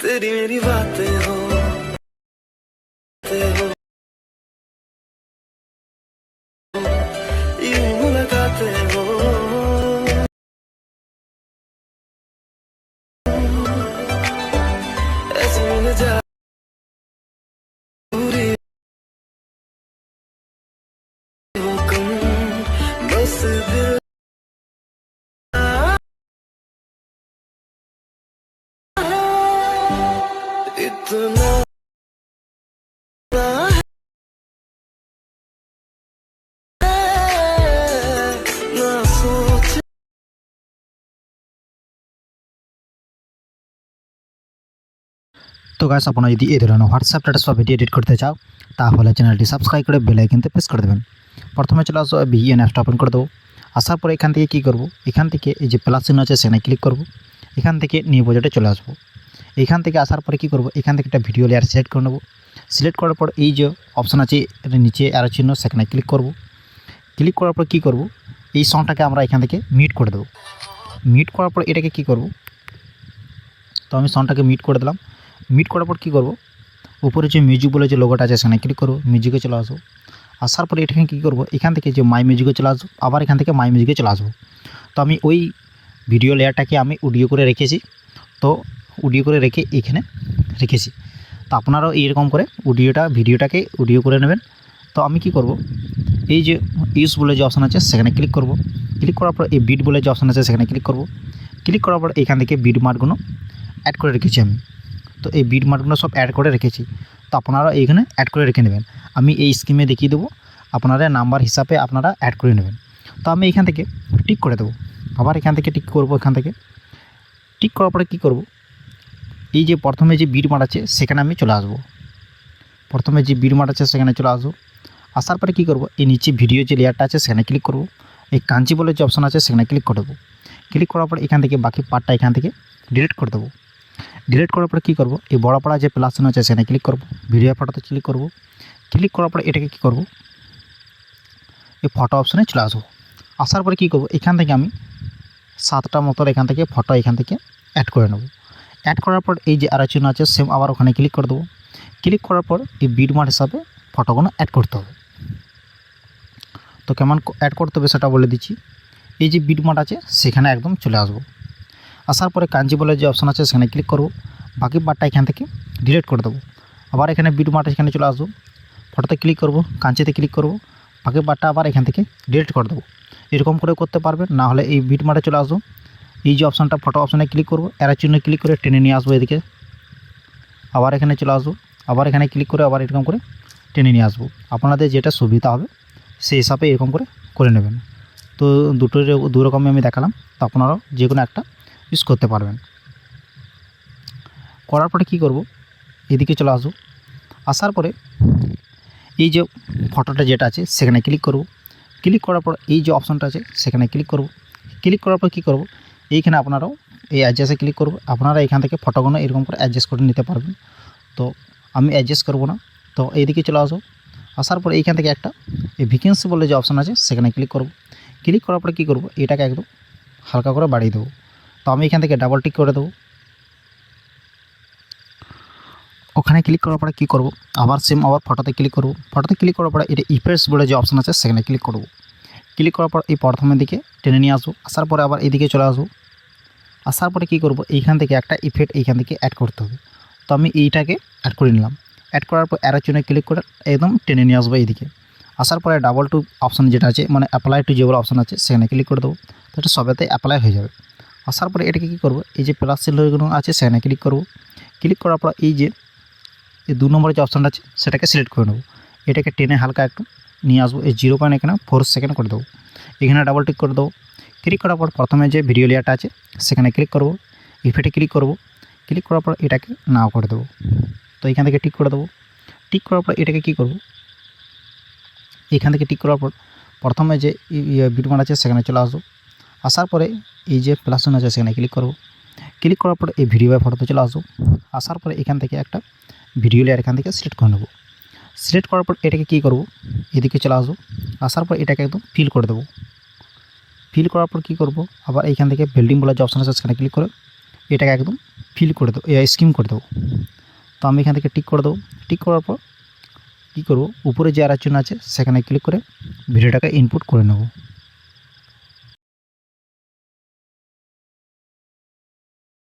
तेरी मेरी बातें हो यूं मुलाकातें हो ऐसे मिल जा पूरी हो कम बस दिल इतना ना सोच তো গাইস আপনারা যদি এই ধরনের হোয়াটসঅ্যাপ স্ট্যাটাস বা ভিডিও এডিট করতে চাও তাহলে চ্যানেলটি সাবস্ক্রাইব করে বেল আইকনতে প্রেস করে দেবেন। প্রথমে চলে আসো ভিএন অ্যাপটা ওপেন করে দেবো। আসার পরে এখান থেকে কী করব, এখান থেকে এই যে প্লাস চিহ্ন আছে সেখানে ক্লিক করব। এখান থেকে নিউ প্রজেক্টে চলে আসবো। এখান থেকে আসার পরে কী করব, এখান থেকে একটা ভিডিও লেয়ার সিলেক্ট করে নেব। সিলেক্ট করার পর এই যে অপশান আছে এটা নিচে অ্যারো চিহ্ন সেখানে ক্লিক করব। ক্লিক করার পর কী করব, এই সংটাকে আমরা এখান থেকে মিউট করে দেবো। মিউট করার পর এটাকে কী করব, তো আমি সংটাকে মিউট করে দিলাম। মিউট করার পর কী করব, উপরে যে মিউজিক বলে যে লোগোটা আছে সেখানে ক্লিক করবো, মিউজিকে চলে আসবো। আসার পরে এখানে কী করবো, এখান থেকে যে মাই মিউজিকে চলে আসবো, আবার এখান থেকে মাই মিউজিকে চলে আসবো। তো আমি ওই ভিডিও লেয়ারটাকে আমি অডিও করে রেখেছি, তো অডিও করে রেখে এখানে রেখেছি। তো আপনারাও এইরকম করে ভিডিওটাকে অডিও করে নেবেন। তো আমি কি করব, এই যে ইউজ বলে যে অপশান আছে সেখানে ক্লিক করব। ক্লিক করার পর এই বিট বলে যে অপশান আছে সেখানে ক্লিক করব। ক্লিক করার পর এখান থেকে বিট মার্কগুলো অ্যাড করে রেখেছি আমি। তো এই বিট মার্কগুলো সব অ্যাড করে রেখেছি, তো আপনারা এইখানে অ্যাড করে রেখে নেবেন। আমি এই স্কিমে দেখিয়ে দেবো, আপনারা নাম্বার হিসাবে আপনারা অ্যাড করে নেবেন। তো আমি এখান থেকে টিক করে দেবো, আবার এখান থেকে টিক করব। এখান থেকে টিক করার পরে কী করব, এই যে প্রথমে যে বিট মার্ক আছে সেখানে আমি চলে আসবো। প্রথমে যে বিট মার্ক আছে সেখানে চলে আসবো। আসার পরে কী করব, এই নিচে ভিডিও যে লেয়ারটা আছে সেখানে ক্লিক করব। এই কাঞ্চি বলে যে অপশান আছে সেখানে ক্লিক করে দেবো। ক্লিক করার পর এখান থেকে বাকি পার্টটা এখান থেকে ডিলিট করে দেবো। ডিলিট করার পরে কী করব, এই বড় পাড়া যে প্লাস চিহ্ন আছে সেখানে ক্লিক করব। ভিডিও ফটোতে ক্লিক করব। ক্লিক করার পরে এটাকে কী করব, এই ফটো অপশানে চলে আসবো। আসার পরে কী করব, এখান থেকে আমি 7টা মতো এখান থেকে ফটো এখান থেকে অ্যাড করে নেব। অ্যাড করার পর এই যে আরও চিহ্ন আছে সেম আবার ওখানে ক্লিক করে দেবো। ক্লিক করার পর এই বিট মার্ক হিসাবে ফটোগুলো অ্যাড করতে হবে। তো কেমন অ্যাড করতে হবে সেটা বলে দিচ্ছি। এই যে বিট মার্ক আছে সেখানে একদম চলে আসবো। আসার পরে কাঞ্জি বলে যে অপশান আছে সেখানে ক্লিক করব। বাকি পার্টটা এখান থেকে ডিলিট করে দেবো। আবার এখানে বিট মার্ক এখানে চলে আসবো, ফটোতে ক্লিক করব, কাঞ্চিতে ক্লিক করব, বাকি পার্টটা আবার এখান থেকে ডিলিট করে দেবো। এরকম করে করতে পারবেন, না হলে এই বিট মার্কে চলে আসবো। এই যে অপশানটা ফটো অপশানে ক্লিক করব, এর জন্য ক্লিক করে টেনে নিয়ে আসবো এদিকে। আবার এখানে চলে আসবো, আবার এখানে ক্লিক করে আবার এরকম করে টেনে নিয়ে আসবো। আপনাদের যেটা সুবিধা হবে সেই হিসাবে এরকম করে নেবেন। তো দু রকমই আমি দেখালাম, তো আপনারাও যে কোনো একটা ইউজ করতে পারবেন। করার পরে কী করব, এদিকে চলে আসবো। আসার পরে এই যে ফটোটা যেটা আছে সেখানে ক্লিক করব। ক্লিক করার পর এই যে অপশানটা আছে সেখানে ক্লিক করব। ক্লিক করার পর কী করব, এইখানে আপনারাও এই অ্যাডজাস্টে ক্লিক করব। আপনারা এখান থেকে ফটোগুলো এরকম করে অ্যাডজাস্ট করে নিতে পারবেন। তো আমি অ্যাডজাস্ট করব না, তো এইদিকে চলে আসবো। আসার পরে এইখান থেকে একটা এই ভ্যাকেন্সি বলে যে অপশান আছে সেখানে ক্লিক করব। ক্লিক করার পরে কী করব, এটাকে একদম হালকা করে বাড়িয়ে দেবো। তো আমি এখান থেকে ডাবল টিক করে দেবো। ওখানে ক্লিক করার পরে কী করব, আবার সেম আবার ফটোতে ক্লিক করব। ফটোতে ক্লিক করার পরে এটা ইফেক্টস বলে যে অপশান আছে সেখানে ক্লিক করব। ক্লিক করার পর এই প্রথমের দিকে টেনে নিয়ে আসবো। আসার পরে আবার এইদিকে চলে আসবো। আসার পরে কী করব, এইখান থেকে একটা ইফেক্ট এইখান থেকে অ্যাড করতে হবে। তো আমি এইটাকে অ্যাড করে নিলাম। অ্যাড করার পর অ্যারো চিহ্নে ক্লিক করে একদম টেনে নিয়ে আসবো এইদিকে। আসার পরে ডাবল টু অপশান যেটা আছে মানে অ্যাপ্লাই টু যেগুলো অপশান আছে সেখানে ক্লিক করে দেবো। তো এটা সবেতে অ্যাপ্লাই হয়ে যাবে। আসার পরে এটাকে কী করব, এই যে প্লাস চিহ্নগুলো আছে সেখানে ক্লিক করব। ক্লিক করার পর এই যে 2 নম্বরের যে অপশানটা আছে সেটাকে সিলেক্ট করে নেব। এটাকে টেনে হালকা একটু নিয়ে আসবো, এই 0.4 সেকেন্ড করে দেবো। এখানে ডাবল টিক করে দেবো। ক্লিক করার পর প্রথমে যে ভিডিও লেয়ারটা আছে সেখানে ক্লিক করব। ইফেক্টে ক্লিক করব। ক্লিক করার পর এটাকে নাও করে দেবো। তো এখান থেকে টিক করে দেবো। টিক করার পর এটাকে কী করব, এখান থেকে টিক করার পর প্রথমে যে বিট মার্ক আছে সেখানে চলে আসবো। আসার পরে এই যে প্লাস চিহ্ন আছে সেখানে ক্লিক করব। ক্লিক করার পর এই ভিডিও বা ফটোতে চলে আসবো। আসার পরে এখান থেকে একটা ভিডিও লেয়ার এখান থেকে সিলেক্ট করে নেব। সিলেক্ট করার পর এটাকে কী করব, এদিকে চলে আসবো। আসার পর এটাকে একদম ফিল করে দেবো। ফিল করার পর কী করব, আবার এইখান থেকে বিল্ডিং বলে যে অপশান আছে সেখানে ক্লিক করে এটাকে একদম ফিল করে দেবো, স্কিম করে দেবো। তো আমি এখান থেকে টিক করে দেবো। টিক করার পর কী করবো, উপরে যে আর চিহ্ন আছে সেখানে ক্লিক করে ভিডিওটাকে ইনপুট করে নেব।